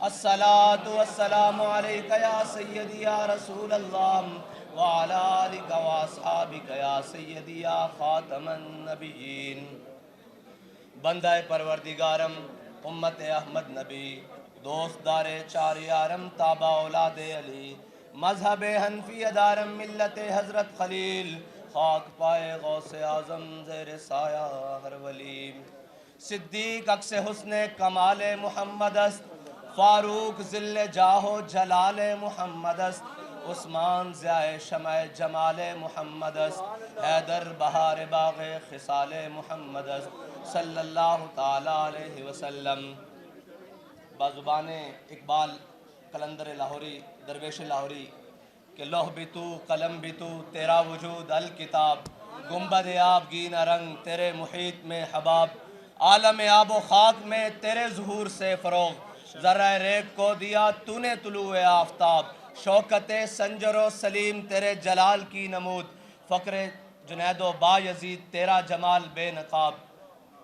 الصلاة والسلام علیکہ یا سیدی یا رسول اللہ وعلی آلکہ واصحابکہ یا سیدی یا خاتم النبیین۔ بندہ پروردگارم امت احمد نبی دوست دار چار یارم تابع اولاد علی مذہب حنفی دارم ملت حضرت خلیل خاک پائے غوث اعظم زیر سایہ ہر ولی۔ صدیق عکس حسن کمال محمد است، فاروق ذل جاہ و جلال محمد است، عثمان ضیاء شمع جمال محمد است، حیدر بہار باغ خصال محمد است صلی اللہ تعالی علیہ وسلم۔ بزبان اقبال قلندر لاہوری درویش لاہوری کہ لوح بھی تو قلم بھی تو تیرا وجود الکتاب، گنبد آب گینا رنگ تیرے محیط میں حباب، عالم آب و خاک میں تیرے ظہور سے فروغ، ذرہ ریگ کو دیا تو نے طلوع آفتاب، شوکت سنجر و سلیم تیرے جلال کی نمود، فقر جنید و با یزید تیرا جمال بے نقاب،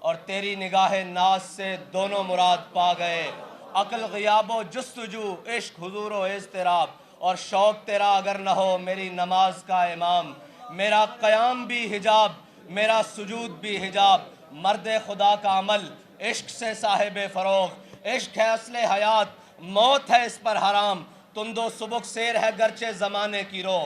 اور تیری نگاہ ناز سے دونوں مراد پا گئے، عقل غیاب و جستجو عشق حضور و اضطراب، اور شوق تیرا اگر نہ ہو میری نماز کا امام، میرا قیام بھی حجاب میرا سجود بھی حجاب، مرد خدا کا عمل عشق سے صاحب فروغ، عشق ہے اصل حیات موت ہے اس پر حرام، تند و سبک سیر ہے گرچہ زمانے کی رو،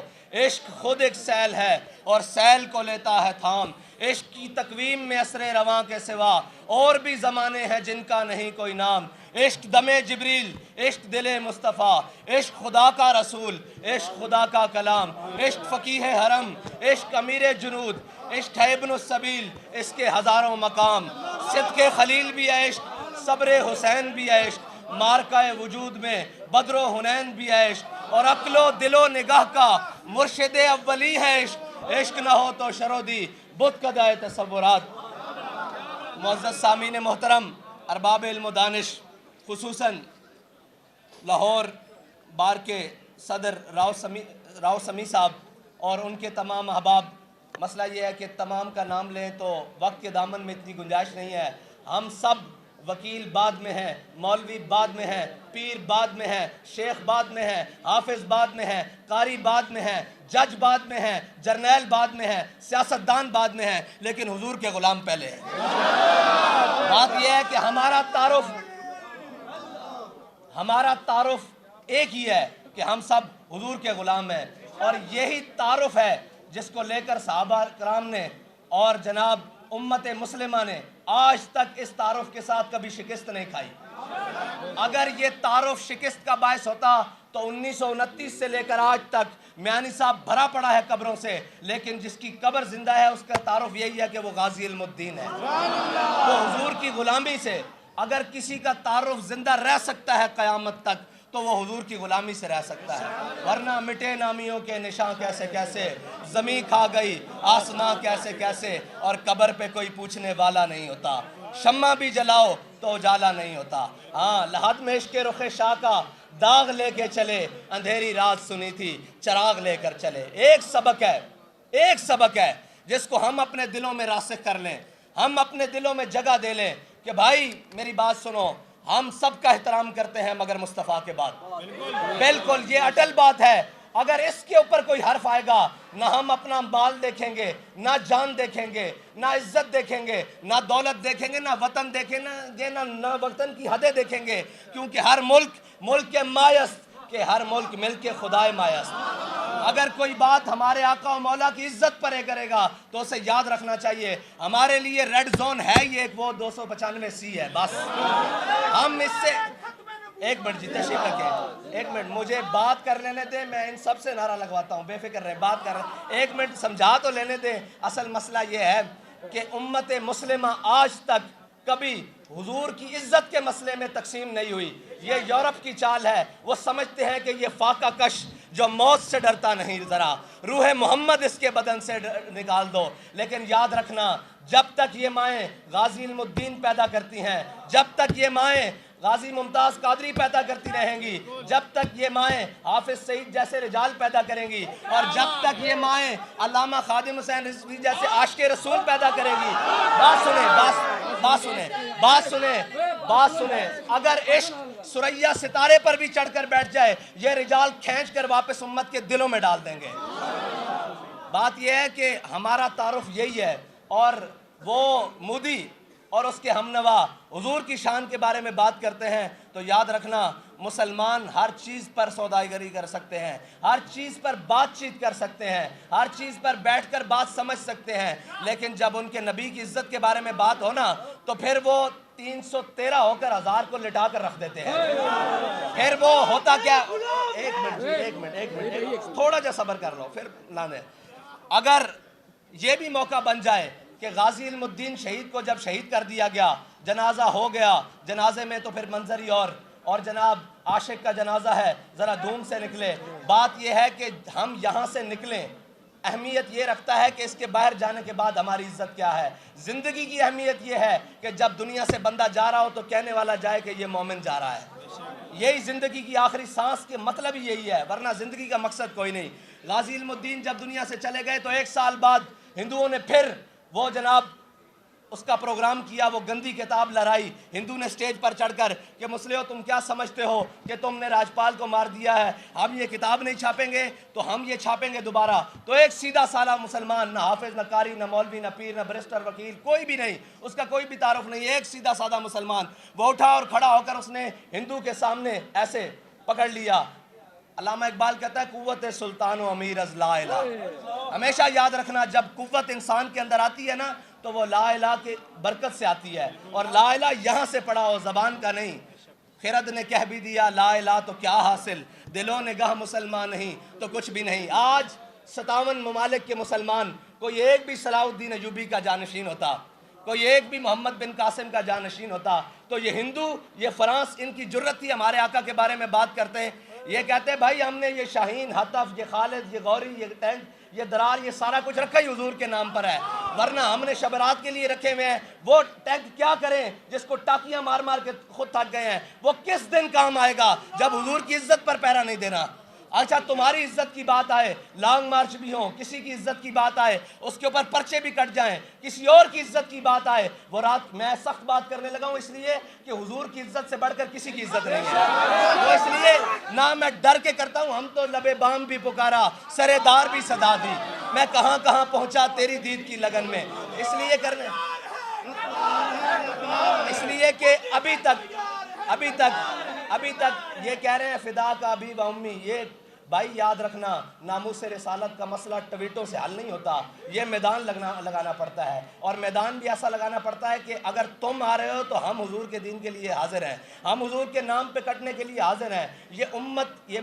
عشق خود ایک سیل ہے اور سیل کو لیتا ہے تھام، عشق کی تقویم میں اثر رواں کے سوا اور بھی زمانے ہیں جن کا نہیں کوئی نام، عشق دم جبریل عشق دل مصطفیٰ، عشق خدا کا رسول عشق خدا کا کلام، عشق فقیہ حرم عشق امیر جنود، عشق ہے ابن السبیل اس کے ہزاروں مقام، صدق خلیل بھی ہے عشق صبر حسین بھی ہے عشق، مارکہ وجود میں بدر و حنین بھی ہے عشق، اور عقل و دل و نگاہ کا مرشد اولی ہے عشق، عشق نہ ہو تو شرودی بت کدہ تصورات۔ معزز سامعین محترم، ارباب علم و دانش، خصوصاً لاہور بار کے صدر راؤ سمی صاحب اور ان کے تمام احباب، مسئلہ یہ ہے کہ تمام کا نام لیں تو وقت کے دامن میں اتنی گنجائش نہیں ہے، ہم سب وکیل بعد میں ہیں، مولوی بعد میں ہیں، پیر بعد میں ہیں، شیخ بعد میں ہیں، حافظ بعد میں ہیں، قاری بعد میں ہیں، جج بعد میں ہیں، جرنیل بعد میں ہیں، سیاستدان بعد میں ہیں، لیکن حضور کے غلام پہلے ہیں۔ بات یہ ہے کہ ہمارا تعارف ایک ہی ہے کہ ہم سب حضور کے غلام ہیں، اور یہی تعارف ہے جس کو لے کر صحابہ کرام نے اور جناب امت مسلمہ نے آج تک اس تعارف کے ساتھ کبھی شکست نہیں کھائی۔ اگر یہ تعارف شکست کا باعث ہوتا تو 1929 سے لے کر آج تک میانی صاحب بھرا پڑا ہے قبروں سے، لیکن جس کی قبر زندہ ہے اس کا تعارف یہی ہے کہ وہ غازی علم الدین ہے۔ وہ حضور کی غلامی سے اگر کسی کا تعارف زندہ رہ سکتا ہے قیامت تک تو وہ حضور کی غلامی سے رہ سکتا ہے، ورنہ مٹے نامیوں کے نشان کیسے کیسے، زمین کھا گئی آسمان کیسے کیسے، اور قبر پہ کوئی پوچھنے والا نہیں ہوتا، شمع بھی جلاؤ تو اجالا نہیں ہوتا۔ ہاں، لحد میں عشق رخ شاہ کا داغ لے کے چلے، اندھیری رات سنی تھی چراغ لے کر چلے۔ ایک سبق ہے جس کو ہم اپنے دلوں میں راسخ کر لیں، ہم اپنے دلوں میں جگہ دے لیں کہ بھائی میری بات سنو، ہم سب کا احترام کرتے ہیں مگر مصطفیٰ کے بعد۔ بالکل یہ اٹل بات ہے، اگر اس کے اوپر کوئی حرف آئے گا نہ ہم اپنا مال دیکھیں گے، نہ جان دیکھیں گے، نہ عزت دیکھیں گے، نہ دولت دیکھیں گے، نہ وطن دیکھیں گے، نہ وطن کی حدیں دیکھیں گے، کیونکہ ہر ملک کے مایست کہ ہر ملک مل کے خدائے مایست۔ اگر کوئی بات ہمارے آقا و مولا کی عزت پر کرے گا تو اسے یاد رکھنا چاہیے ہمارے لیے ریڈ زون ہے یہ ایک وہ 295C ہے، بس ہم اس سے ایک منٹ جی تشریف رکھیں، ایک منٹ مجھے بات کر لینے دیں، میں ان سب سے نعرہ لگواتا ہوں، بے فکر رہے بات کر رہے، ایک منٹ سمجھا تو لینے دیں۔ اصل مسئلہ یہ ہے کہ امت مسلمہ آج تک کبھی حضور کی عزت کے مسئلے میں تقسیم نہیں ہوئی، یہ یورپ کی چال ہے، وہ سمجھتے ہیں کہ یہ فاقہ کش جو موت سے ڈرتا نہیں، ذرا روح محمد اس کے بدن سے نکال دو، لیکن یاد رکھنا جب تک یہ مائیں غازی علم الدین پیدا کرتی ہیں، جب تک یہ مائیں غازی ممتاز قادری پیدا کرتی رہیں گی، جب تک یہ مائیں حافظ سعید جیسے رجال پیدا کریں گی، اور جب تک یہ مائیں علامہ خادم حسین رضوی جیسے عاشق رسول پیدا کریں گی، بات سنیں، اگر عشق سریا ستارے پر بھی چڑھ کر بیٹھ جائے، یہ رجال کھینچ کر واپس امت کے دلوں میں ڈال دیں گے۔ بات یہ ہے کہ ہمارا تعارف یہی ہے، اور وہ مودی اور اس کے ہمنوا حضور کی شان کے بارے میں بات کرتے ہیں تو یاد رکھنا، مسلمان ہر چیز پر سوداگری کر سکتے ہیں، ہر چیز پر بات چیت کر سکتے ہیں، ہر چیز پر بیٹھ کر بات سمجھ سکتے ہیں، لیکن جب ان کے نبی کی عزت کے بارے میں بات ہونا تو پھر وہ 313 ہو کر 1000 کو لٹا کر رکھ دیتے ہیں۔ پھر وہ ہوتا کیا، ایک منٹ تھوڑا جا صبر کر لو پھر لانے۔ اگر یہ بھی موقع بن جائے کہ غازی علم الدین شہید کو جب شہید کر دیا گیا، جنازہ ہو گیا، جنازے میں تو پھر منظر ہی اور جناب عاشق کا جنازہ ہے، ذرا دھوم سے نکلے۔ بات یہ ہے کہ ہم یہاں سے نکلیں، اہمیت یہ رکھتا ہے کہ اس کے باہر جانے کے بعد ہماری عزت کیا ہے۔ زندگی کی اہمیت یہ ہے کہ جب دنیا سے بندہ جا رہا ہو تو کہنے والا جائے کہ یہ مومن جا رہا ہے۔ یہی زندگی کی آخری سانس کے مطلب ہی یہی ہے، ورنہ زندگی کا مقصد کوئی نہیں۔ غازی علم الدین جب دنیا سے چلے گئے تو 1 سال بعد ہندوؤں نے پھر وہ جناب اس کا پروگرام کیا، وہ گندی کتاب لہرائی۔ ہندو نے سٹیج پر چڑھ کر کہ مسلموں تم کیا سمجھتے ہو کہ تم نے راجپال کو مار دیا ہے، ہم یہ کتاب نہیں چھاپیں گے تو ہم یہ چھاپیں گے دوبارہ۔ تو ایک سیدھا سادہ مسلمان، نہ حافظ، نہ قاری، نہ مولوی، نہ پیر، نہ برسٹر، وکیل، کوئی بھی نہیں، اس کا کوئی بھی تعارف نہیں، ایک سیدھا سادہ مسلمان، وہ اٹھا اور کھڑا ہو کر اس نے ہندو کے سامنے ایسے پکڑ لیا۔ علامہ اقبال کہتا ہے قوت سلطان و امیر از لا الہ۔ ہمیشہ یاد رکھنا، جب قوت انسان کے اندر آتی ہے نا تو وہ لا الہ کی برکت سے آتی ہے، اور لا الہ یہاں سے پڑھا ہو، زبان کا نہیں۔ خرد نے کہہ بھی دیا لا الہ تو کیا حاصل، دلوں نے گاہ مسلمان نہیں تو کچھ بھی نہیں۔ آج 57 ممالک کے مسلمان، کوئی ایک بھی صلاح الدین ایوبی کا جانشین ہوتا، کوئی ایک بھی محمد بن قاسم کا جانشین ہوتا، تو یہ ہندو، یہ فرانس، ان کی جرت تھی ہمارے آقا کے بارے میں بات کرتے ہیں۔ یہ کہتے ہیں بھائی ہم نے یہ شاہین، ہتف، یہ خالد، یہ غوری، یہ ٹینک، یہ درار، یہ سارا کچھ رکھا ہی حضور کے نام پر ہے، ورنہ ہم نے شبرات کے لیے رکھے ہوئے ہیں۔ وہ ٹینک کیا کریں جس کو ٹاکیاں مار مار کے خود تھک گئے ہیں، وہ کس دن کام آئے گا جب حضور کی عزت پر پہرا نہیں دینا۔ اچھا تمہاری عزت کی بات آئے، لانگ مارچ بھی ہوں، کسی کی عزت کی بات آئے اس کے اوپر پرچے بھی کٹ جائیں، کسی اور کی عزت کی بات آئے، وہ رات میں سخت بات کرنے لگا ہوں اس لیے کہ حضور کی عزت سے بڑھ کر کسی کی عزت نہیں ہے، تو اس لیے نہ میں ڈر کے کرتا ہوں۔ ہم تو لبے بام بھی پکارا، سرے دار بھی صدا دی، میں کہاں کہاں پہنچا تیری دید کی لگن میں، اس لیے کہ ابھی تک یہ کہہ رہے ہیں فدا کا ابھی و امی۔ یہ بھائی یاد رکھنا، ناموس رسالت کا مسئلہ ٹویٹوں سے حل نہیں ہوتا، یہ میدان لگانا پڑتا ہے، اور میدان بھی ایسا لگانا پڑتا ہے کہ اگر تم آ رہے ہو تو ہم حضور کے دین کے لیے حاضر ہیں، ہم حضور کے نام پہ کٹنے کے لیے حاضر ہیں۔ یہ امت، یہ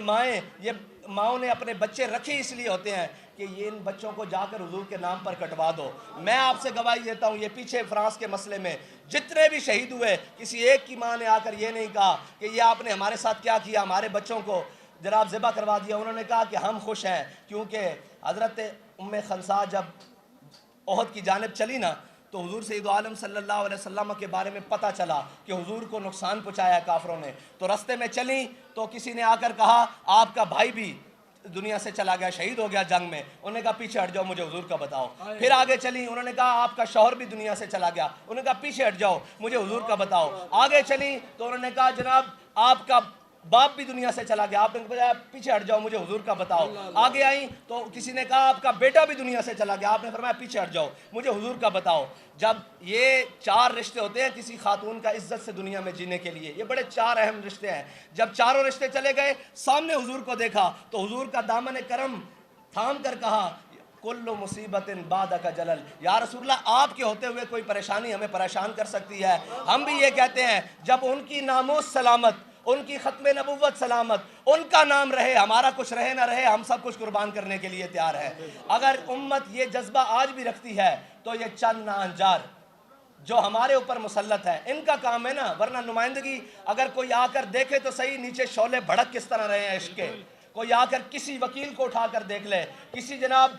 ماؤں نے اپنے بچے رکھے اس لیے ہوتے ہیں کہ یہ ان بچوں کو جا کر حضور کے نام پر کٹوا دو۔ میں آپ سے گواہی دیتا ہوں، یہ پیچھے فرانس کے مسئلے میں جتنے بھی شہید ہوئے، کسی ایک کی ماں نے آ کر یہ نہیں کہا کہ یہ آپ نے ہمارے ساتھ کیا کیا، ہمارے بچوں کو جناب ذبح کروا دیا۔ انہوں نے کہا کہ ہم خوش ہیں، کیونکہ حضرت ام خنسا جب احد کی جانب چلی نا تو حضور سید عالم صلی اللہ علیہ وسلم کے بارے میں پتہ چلا کہ حضور کو نقصان پہنچایا ہے کافروں نے، تو رستے میں چلیں تو کسی نے آ کر کہا آپ کا بھائی بھی دنیا سے چلا گیا، شہید ہو گیا جنگ میں۔ انہوں نے کہا پیچھے ہٹ جاؤ، مجھے حضور کا بتاؤ۔ پھر آگے چلی، انہوں نے کہا آپ کا شوہر بھی دنیا سے چلا گیا، انہوں نے کہا پیچھے ہٹ جاؤ، مجھے حضور کا بتاؤ۔ آگے چلی تو انہوں نے کہا جناب آپ کا باپ بھی دنیا سے چلا گیا، آپ نے کہا پیچھے ہٹ جاؤ، مجھے حضور کا بتاؤ۔ آگے آئیں تو کسی نے کہا آپ کا بیٹا بھی دنیا سے چلا گیا، آپ نے فرمایا پیچھے ہٹ جاؤ، مجھے حضور کا بتاؤ۔ جب یہ 4 رشتے ہوتے ہیں کسی خاتون کا عزت سے دنیا میں جینے کے لیے، یہ بڑے 4 اہم رشتے ہیں۔ جب چاروں رشتے چلے گئے، سامنے حضور کو دیکھا تو حضور کا دامن کرم تھام کر کہا کل مصیبت بعدک جلل، یا رسول اللہ آپ کے ہوتے ہوئے کوئی پریشانی ہمیں پریشان کر سکتی ہے؟ ہم بھی یہ کہتے ہیں جب ان کی ناموس سلامت، ان کی ختم نبوت سلامت، ان کا نام رہے، ہمارا کچھ رہے نہ رہے، ہم سب کچھ قربان کرنے کے لیے تیار ہے۔ اگر امت یہ جذبہ آج بھی رکھتی ہے تو یہ چند ناہنجار جو ہمارے اوپر مسلط ہے ان کا کام ہے نا، ورنہ نمائندگی اگر کوئی آ کر دیکھے تو صحیح نیچے شعلے بھڑک کس طرح رہے ہیں عشق کے، کوئی آ کر کسی وکیل کو اٹھا کر دیکھ لے، کسی جناب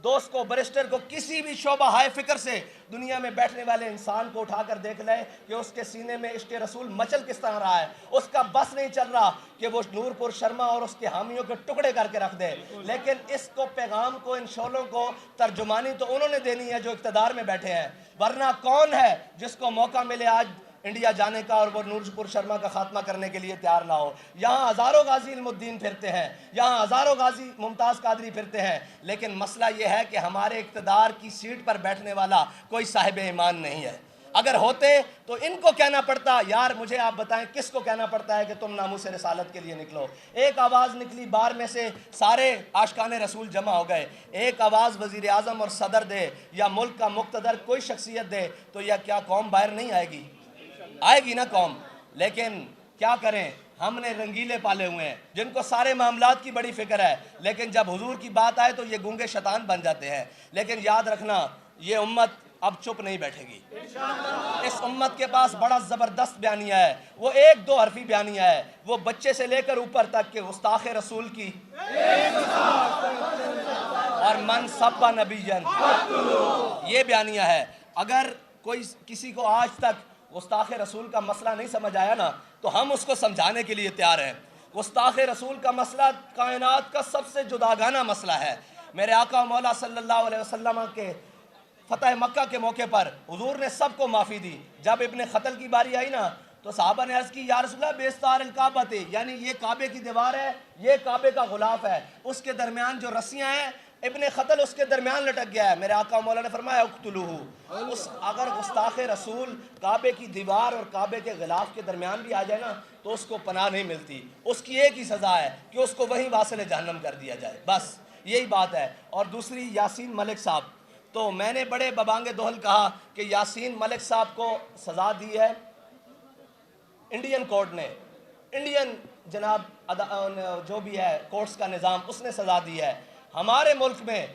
دوست کو، برسٹر کو، کسی بھی شعبہ ہائے فکر سے دنیا میں بیٹھنے والے انسان کو اٹھا کر دیکھ لے کہ اس کے سینے میں عشق رسول مچل کس طرح رہا ہے، اس کا بس نہیں چل رہا کہ وہ نور پور شرما اور اس کے حامیوں کے ٹکڑے کر کے رکھ دے، لیکن اس کو پیغام کو، ان شعلوں کو ترجمانی تو انہوں نے دینی ہے جو اقتدار میں بیٹھے ہیں، ورنہ کون ہے جس کو موقع ملے آج انڈیا جانے کا اور وہ نور شرما کا خاتمہ کرنے کے لیے تیار نہ ہو. یہاں ہزاروں غازی علم الدین پھرتے ہیں, یہاں ہزاروں غازی ممتاز قادری پھرتے ہیں, لیکن مسئلہ یہ ہے کہ ہمارے اقتدار کی سیٹ پر بیٹھنے والا کوئی صاحب ایمان نہیں ہے. اگر ہوتے تو ان کو کہنا پڑتا, یار مجھے آپ بتائیں کس کو کہنا پڑتا ہے کہ تم ناموس رسالت کے لیے نکلو. ایک آواز نکلی بار میں سے, سارے عاشقان رسول جمع ہو گئے. ایک آواز وزیر اعظم اور صدر دے یا ملک کا مقتدر کوئی شخصیت دے تو یا کیا قوم باہر نہیں آئے گی؟ آئے گی نا قوم. لیکن کیا کریں, ہم نے رنگیلے پالے ہوئے ہیں جن کو سارے معاملات کی بڑی فکر ہے, لیکن جب حضور کی بات آئے تو یہ گونگے شیطان بن جاتے ہیں. لیکن یاد رکھنا, یہ امت اب چپ نہیں بیٹھے گی. اس امت کے پاس بڑا زبردست بیانیہ ہے, وہ ایک دو حرفی بیانیہ ہے, وہ بچے سے لے کر اوپر تک کہ گستاخ رسول کی اور من سب نبیًا, یہ بیانیہ ہے. اگر کوئی کسی کو آج تک گستاخ رسول کا مسئلہ نہیں سمجھ آیا نا, تو ہم اس کو سمجھانے کے لیے تیار ہیں. گستاخ رسول کا مسئلہ کائنات کا سب سے جداگانہ مسئلہ ہے. میرے آقا مولا صلی اللہ علیہ وسلم کے فتح مکہ کے موقع پر حضور نے سب کو معافی دی. جب ابن قتل کی باری آئی نا, تو صحابہ نے عرض کی, یا رسول اللہ بیستار الکعبہ تھے, یعنی یہ کعبے کی دیوار ہے, یہ کعبے کا غلاف ہے, اس کے درمیان جو رسیاں ہیں, ابن قتل اس کے درمیان لٹک گیا ہے. میرے آقا مولا نے فرمایا اقتلوہ. اگر گستاخ رسول کعبے کی دیوار اور کعبے کے غلاف کے درمیان بھی آ جائے نا, تو اس کو پناہ نہیں ملتی. اس کی ایک ہی سزا ہے کہ اس کو وہیں واصل جہنم کر دیا جائے, بس یہی بات ہے. اور دوسری, یاسین ملک صاحب, تو میں نے بڑے ببانگ دوہل کہا کہ یاسین ملک صاحب کو سزا دی ہے انڈین کورٹ نے, انڈین جناب جو بھی ہے کورٹس کا نظام, اس نے سزا دی ہے. ہمارے ملک میں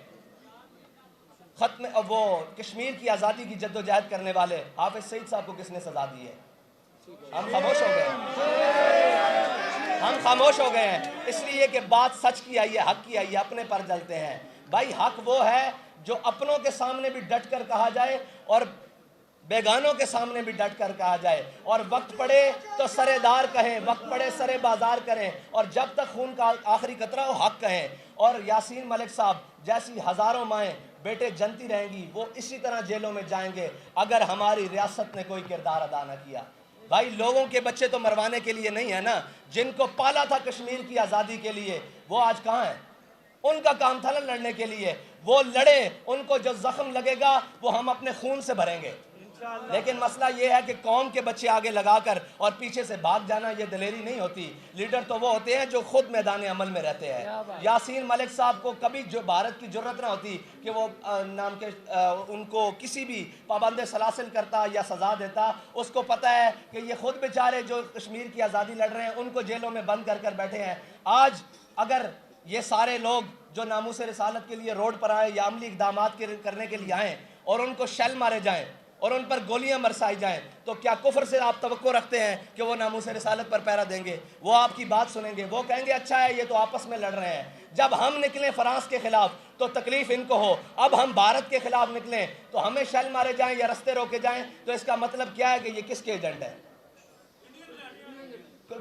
ختم وہ کشمیر کی آزادی کی جدوجہد کرنے والے حافظ سعید صاحب کو کس نے سزا دی ہے؟ ہم خاموش ہو گئے ہیں, ہم خاموش ہو گئے ہیں اس لیے کہ بات سچ کی آئی ہے, حق کی آئی ہے, اپنے پر جلتے ہیں. بھائی حق وہ ہے جو اپنوں کے سامنے بھی ڈٹ کر کہا جائے اور بیگانوں کے سامنے بھی ڈٹ کر کہا جائے, اور وقت پڑے تو سرے دار کہیں, وقت پڑے سرے بازار کریں, اور جب تک خون کا آخری قطرہ ہو حق کہیں. اور یاسین ملک صاحب جیسی ہزاروں مائیں بیٹے جنتی رہیں گی, وہ اسی طرح جیلوں میں جائیں گے اگر ہماری ریاست نے کوئی کردار ادا نہ کیا. بھائی لوگوں کے بچے تو مروانے کے لیے نہیں ہے نا, جن کو پالا تھا کشمیر کی آزادی کے لیے, وہ آج کہاں ہیں؟ ان کا کام تھا لڑنے کے لیے, وہ لڑے, ان کو جو زخم لگے گا وہ ہم اپنے خون سے بھریں گے. لیکن مسئلہ یہ ہے کہ قوم کے بچے آگے لگا کر اور پیچھے سے بھاگ جانا یہ دلیری نہیں ہوتی. لیڈر تو وہ ہوتے ہیں جو خود میدان عمل میں رہتے ہیں. یاسین ملک صاحب کو کبھی جو بھارت کی جرت نہ ہوتی کہ وہ نام کے ان کو کسی بھی پابند سلاسل کرتا یا سزا دیتا. اس کو پتہ ہے کہ یہ خود بیچارے جو کشمیر کی آزادی لڑ رہے ہیں, ان کو جیلوں میں بند کر کر بیٹھے ہیں. آج اگر یہ سارے لوگ جو ناموس رسالت کے لیے روڈ پر آئیں یا عملی اقدامات کرنے کے لیے آئیں اور ان کو شیل مارے جائیں اور ان پر گولیاں برسائی جائیں, تو کیا کفر سے آپ توقع رکھتے ہیں کہ وہ ناموس رسالت پر پہرا دیں گے؟ وہ آپ کی بات سنیں گے, وہ کہیں گے اچھا ہے یہ تو آپس میں لڑ رہے ہیں. جب ہم نکلیں فرانس کے خلاف تو تکلیف ان کو ہو, اب ہم بھارت کے خلاف نکلیں تو ہمیں شیل مارے جائیں یا رستے روکے جائیں, تو اس کا مطلب کیا ہے کہ یہ کس کے ایجنٹ ہے؟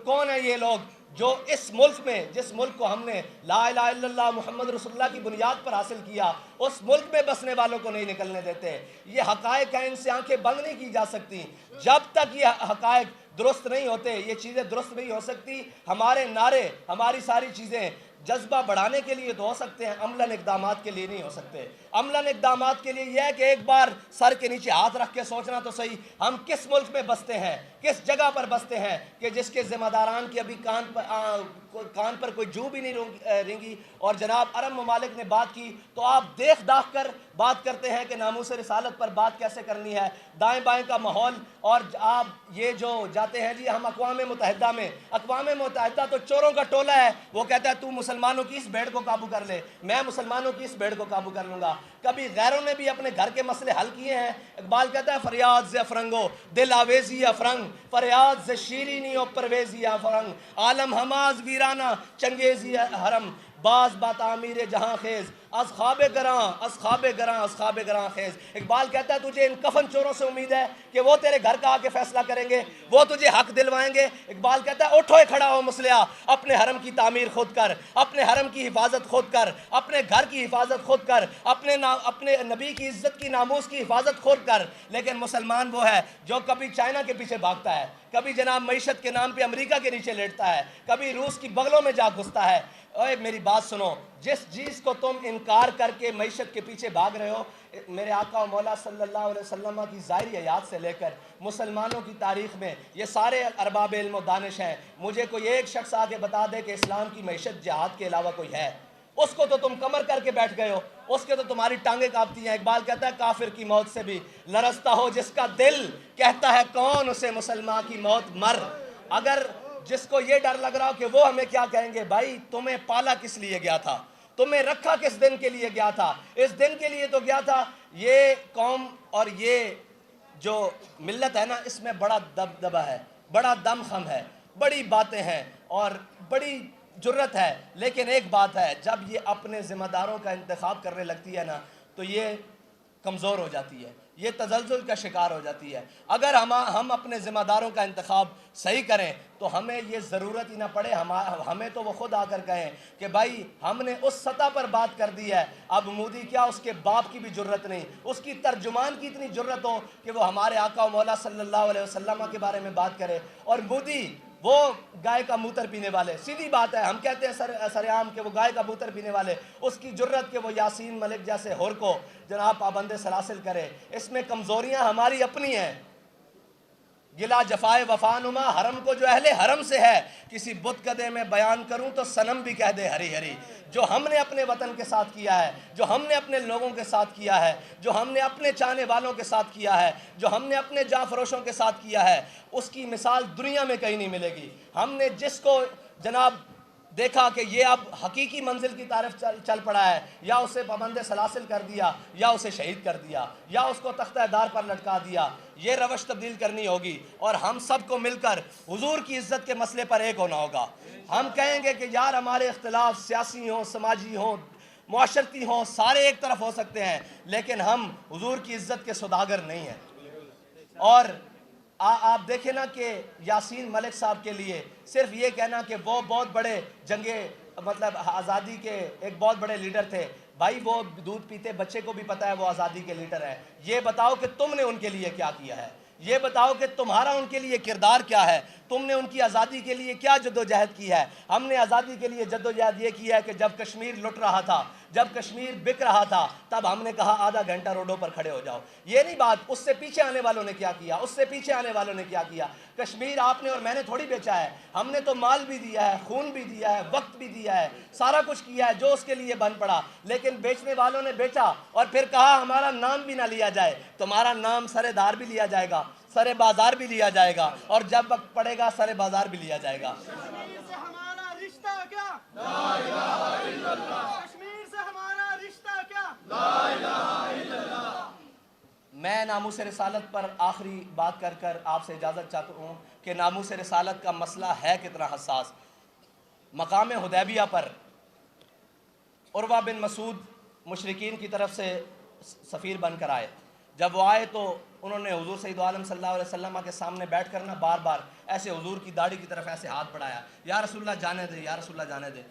کون ہے یہ لوگ جو اس ملک میں, جس ملک کو ہم نے لا الہ الا اللہ محمد رسول اللہ کی بنیاد پر حاصل کیا, اس ملک میں بسنے والوں کو نہیں نکلنے دیتے؟ یہ حقائق ہیں, ان سے آنکھیں بند نہیں کی جا سکتی. جب تک یہ حقائق درست نہیں ہوتے, یہ چیزیں درست نہیں ہو سکتی. ہمارے نعرے, ہماری ساری چیزیں جذبہ بڑھانے کے لیے تو ہو سکتے ہیں, عملاً اقدامات کے لیے نہیں ہو سکتے. عملاً اقدامات کے لیے یہ ہے کہ ایک بار سر کے نیچے ہاتھ رکھ کے سوچنا تو صحیح, ہم کس ملک میں بستے ہیں, کس جگہ پر بستے ہیں کہ جس کے ذمہ داران کی ابھی کان پر کوئی جو بھی نہیں رینگی. اور جناب عرب ممالک نے بات کی تو آپ دیکھ داکھ کر بات کرتے ہیں کہ ناموس رسالت پر بات کیسے کرنی ہے. دائیں بائیں کا ماحول, اور آپ یہ جو جاتے ہیں جی ہم اقوام متحدہ میں, اقوام متحدہ تو چوروں کا ٹولہ ہے. وہ کہتا ہے تو مسلمانوں کی اس بھیڑ کو قابو کر لے, میں مسلمانوں کی اس بھیڑ کو قابو کر لوں گا. کبھی غیروں نے بھی اپنے گھر کے مسئلے حل کیے ہیں. اقبال کہتا ہے فریاد ز افرنگو دل آویزی افرنگ, فریاد ز شیرینی و پرویزی افرنگ, عالم ہماز ویرانہ چنگیزی حرم. باز با تعمیر جہاں خیز از خواب گراں خیز. اقبال کہتا ہے تجھے ان کفن چوروں سے امید ہے کہ وہ تیرے گھر کا آ کے فیصلہ کریں گے, وہ تجھے حق دلوائیں گے. اقبال کہتا ہے اٹھو کھڑا ہو مسلح, اپنے حرم کی تعمیر خود کر, اپنے حرم کی حفاظت خود کر, اپنے گھر کی حفاظت خود کر, اپنے نبی کی عزت کی ناموس کی حفاظت خود کر. لیکن مسلمان وہ ہے جو کبھی چائنا کے پیچھے بھاگتا ہے, کبھی جناب معیشت کے نام پہ امریکہ کے نیچے لیٹتا ہے, کبھی روس کی بغلوں میں جا گھستا ہے. اوے میری بات سنو, جس چیز کو تم انکار کر کے معیشت کے پیچھے بھاگ رہے ہو, میرے آقا و مولا صلی اللہ علیہ وسلم کی ظاہری حیات سے لے کر مسلمانوں کی تاریخ میں یہ سارے ارباب علم و دانش ہیں. مجھے کوئی ایک شخص آ کے بتا دے کہ اسلام کی معیشت جہاد کے علاوہ کوئی ہے. اس کو تو تم کمر کر کے بیٹھ گئے ہو, اس کے تو تمہاری ٹانگیں کانپتی ہیں. اقبال کہتا ہے کافر کی موت سے بھی لرزتا ہو جس کا دل, کہتا ہے کون اسے مسلمان کی موت مر. اگر جس کو یہ ڈر لگ رہا ہو کہ وہ ہمیں کیا کہیں گے, بھائی تمہیں پالا کس لیے گیا تھا, تمہیں رکھا کس دن کے لیے گیا تھا؟ اس دن کے لیے تو گیا تھا. یہ قوم اور یہ جو ملت ہے نا, اس میں بڑا دبدبہ ہے, بڑا دم خم ہے, بڑی باتیں ہیں اور بڑی جرت ہے. لیکن ایک بات ہے, جب یہ اپنے ذمہ داروں کا انتخاب کرنے لگتی ہے نا تو یہ کمزور ہو جاتی ہے, یہ تزلزل کا شکار ہو جاتی ہے. اگر ہم اپنے ذمہ داروں کا انتخاب صحیح کریں تو ہمیں یہ ضرورت ہی نہ پڑے, ہمیں تو وہ خود آ کر کہیں کہ بھائی ہم نے اس سطح پر بات کر دی ہے, اب مودی کیا اس کے باپ کی بھی جرت نہیں, اس کی ترجمان کی اتنی جرت ہو کہ وہ ہمارے آقا و مولا صلی اللہ علیہ وسلم کے بارے میں بات کرے. اور مودی وہ گائے کا موتر پینے والے, سیدھی بات ہے, ہم کہتے ہیں سر عام کہ وہ گائے کا موتر پینے والے, اس کی جرت کہ وہ یاسین ملک جیسے ہور کو جناب پابند سلاسل کرے. اس میں کمزوریاں ہماری اپنی ہیں. گلا جفائے وفا نما حرم کو جو اہل حرم سے ہے, کسی بت کدے میں بیان کروں تو صنم بھی کہہ دے ہری ہری. جو ہم نے اپنے وطن کے ساتھ کیا ہے, جو ہم نے اپنے لوگوں کے ساتھ کیا ہے, جو ہم نے اپنے چاہنے والوں کے ساتھ کیا ہے, جو ہم نے اپنے جاں فروشوں کے ساتھ کیا ہے, اس کی مثال دنیا میں کہیں نہیں ملے گی. ہم نے جس کو جناب دیکھا کہ یہ اب حقیقی منزل کی طرف چل پڑا ہے, یا اسے پابند سلاسل کر دیا, یا اسے شہید کر دیا, یا اس کو تختہ دار پر لٹکا دیا. یہ روش تبدیل کرنی ہوگی اور ہم سب کو مل کر حضور کی عزت کے مسئلے پر ایک ہونا ہوگا. ہم کہیں گے کہ یار ہمارے اختلاف سیاسی ہوں, سماجی ہوں, معاشرتی ہوں, سارے ایک طرف ہو سکتے ہیں, لیکن ہم حضور کی عزت کے سوداگر نہیں ہیں. اور آپ دیکھیں نا کہ یاسین ملک صاحب کے لیے صرف یہ کہنا کہ وہ بہت بڑے مطلب آزادی کے ایک بہت بڑے لیڈر تھے, بھائی وہ دودھ پیتے بچے کو بھی پتا ہے وہ آزادی کے لیڈر ہیں. یہ بتاؤ کہ تم نے ان کے لیے کیا کیا ہے, یہ بتاؤ کہ تمہارا ان کے لیے کردار کیا ہے, تم نے ان کی آزادی کے لیے کیا جدوجہد کی ہے. ہم نے آزادی کے لیے جدوجہد یہ کی ہے کہ جب کشمیر لٹ رہا تھا, جب کشمیر بک رہا تھا, تب ہم نے کہا آدھا گھنٹہ روڈوں پر کھڑے ہو جاؤ. یہ نہیں بات اس سے پیچھے آنے والوں نے کیا کیا, اس سے پیچھے آنے والوں نے کیا کیا. کشمیر آپ نے اور میں نے تھوڑی بیچا ہے, ہم نے تو مال بھی دیا ہے, خون بھی دیا ہے, وقت بھی دیا ہے, سارا کچھ کیا ہے جو اس کے لیے بن پڑا. لیکن بیچنے والوں نے بیچا اور پھر کہا ہمارا نام بھی نہ لیا جائے. تمہارا نام سر دار بھی لیا جائے گا, سر بازار بھی لیا جائے گا, اور جب وقت پڑے گا سر بازار بھی لیا جائے گا. کشمیر سے ہمارا رشتہ کیا؟ لا الہ الا اللہ. کشمیر سے ہمارا رشتہ کیا؟ لا الہ الا اللہ. میں ناموس رسالت پر آخری بات کر آپ سے اجازت چاہتا ہوں کہ ناموس رسالت کا مسئلہ ہے کتنا حساس. مقام حدیبیہ پر عروہ بن مسعود مشرکین کی طرف سے سفیر بن کر آئے. جب وہ آئے تو انہوں نے حضور سید عالم صلی اللہ علیہ وسلم کے سامنے بیٹھ کر نا بار بار ایسے حضور کی داڑھی کی طرف ایسے ہاتھ بڑھایا, یا رسول اللہ جانے دے, یا رسول اللہ جانے دے.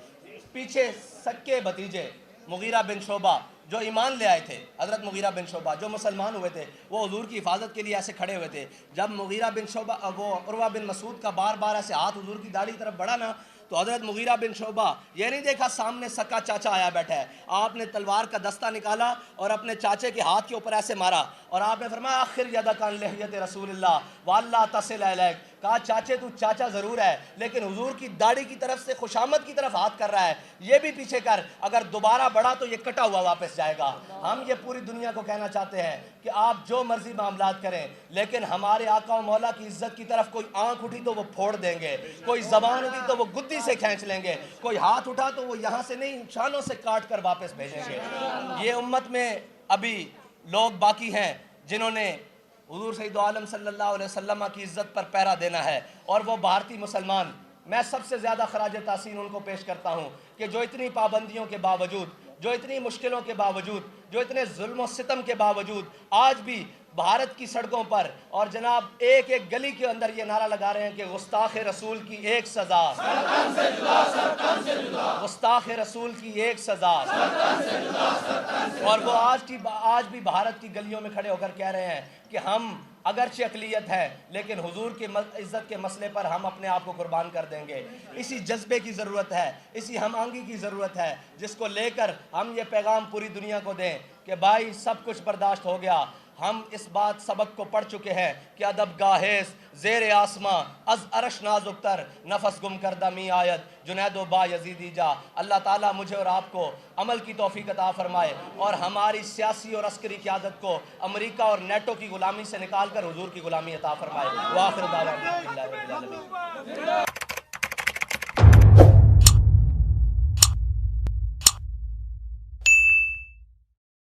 پیچھے سکے بھتیجے مغیرہ بن شعبہ جو ایمان لے آئے تھے, حضرت مغیرہ بن شعبہ جو مسلمان ہوئے تھے, وہ حضور کی حفاظت کے لیے ایسے کھڑے ہوئے تھے. جب مغیرہ بن شعبہ وہ عروہ بن مسعود کا بار بار ایسے ہاتھ حضور کی داڑھی کی طرف بڑھا نا, تو حضرت مغیرہ بن شعبہ یہ نہیں دیکھا سامنے سکا چاچا آیا بیٹھا ہے, آپ نے تلوار کا دستہ نکالا اور اپنے چاچے کے ہاتھ کے اوپر ایسے مارا, اور آپ نے فرمایا آخر یدک عن لحیۃ رسول اللہ واللہ تصل الیک. کہا چاچے تو چاچا ضرور ہے, لیکن حضور کی داڑھی کی طرف سے خوشامد کی طرف ہاتھ کر رہا ہے, یہ بھی پیچھے کر, اگر دوبارہ بڑھا تو یہ کٹا ہوا واپس جائے گا. ہم یہ پوری دنیا کو کہنا چاہتے ہیں کہ آپ جو مرضی معاملات کریں, لیکن ہمارے آقا و مولا کی عزت کی طرف کوئی آنکھ اٹھی تو وہ پھوڑ دیں گے, کوئی زبان اٹھی تو وہ گدی سے کھینچ لیں گے, کوئی ہاتھ اٹھا تو وہ یہاں سے نہیں شانوں سے کاٹ کر واپس بھیجیں گے. یہ امت میں ابھی لوگ باقی ہیں جنہوں نے حضور سید عالم صلی اللہ علیہ وسلم کی عزت پر پہرا دینا ہے, اور وہ بھارتی مسلمان میں سب سے زیادہ خراج تحسین ان کو پیش کرتا ہوں کہ جو اتنی پابندیوں کے باوجود، جو اتنی مشکلوں کے باوجود، جو اتنے ظلم و ستم کے باوجود آج بھی بھارت کی سڑکوں پر اور جناب ایک ایک گلی کے اندر یہ نعرہ لگا رہے ہیں کہ گستاخ رسول کی ایک سزا، گستاخ رسول کی ایک سزا، اور وہ آج بھی بھارت کی گلیوں میں کھڑے ہو کر کہہ رہے ہیں کہ ہم اگرچہ اقلیت ہے لیکن حضور کی عزت کے مسئلے پر ہم اپنے آپ کو قربان کر دیں گے۔ اسی جذبے کی ضرورت ہے، اسی ہم آہنگی کی ضرورت ہے جس کو لے کر ہم یہ پیغام پوری دنیا کو دیں کہ بھائی سب کچھ برداشت ہو گیا، ہم اس بات سبق کو پڑھ چکے ہیں کہ ادب گاہیس زیر آسماں از عرش نازک تر نفس گم کردہ می آید جنید و با یزیدی جا۔ اللہ تعالیٰ مجھے اور آپ کو عمل کی توفیق عطا فرمائے اور ہماری سیاسی اور عسکری قیادت کو امریکہ اور نیٹو کی غلامی سے نکال کر حضور کی غلامی عطا فرمائے۔ وآخر دعوانا الحمدللہ رب العالمین۔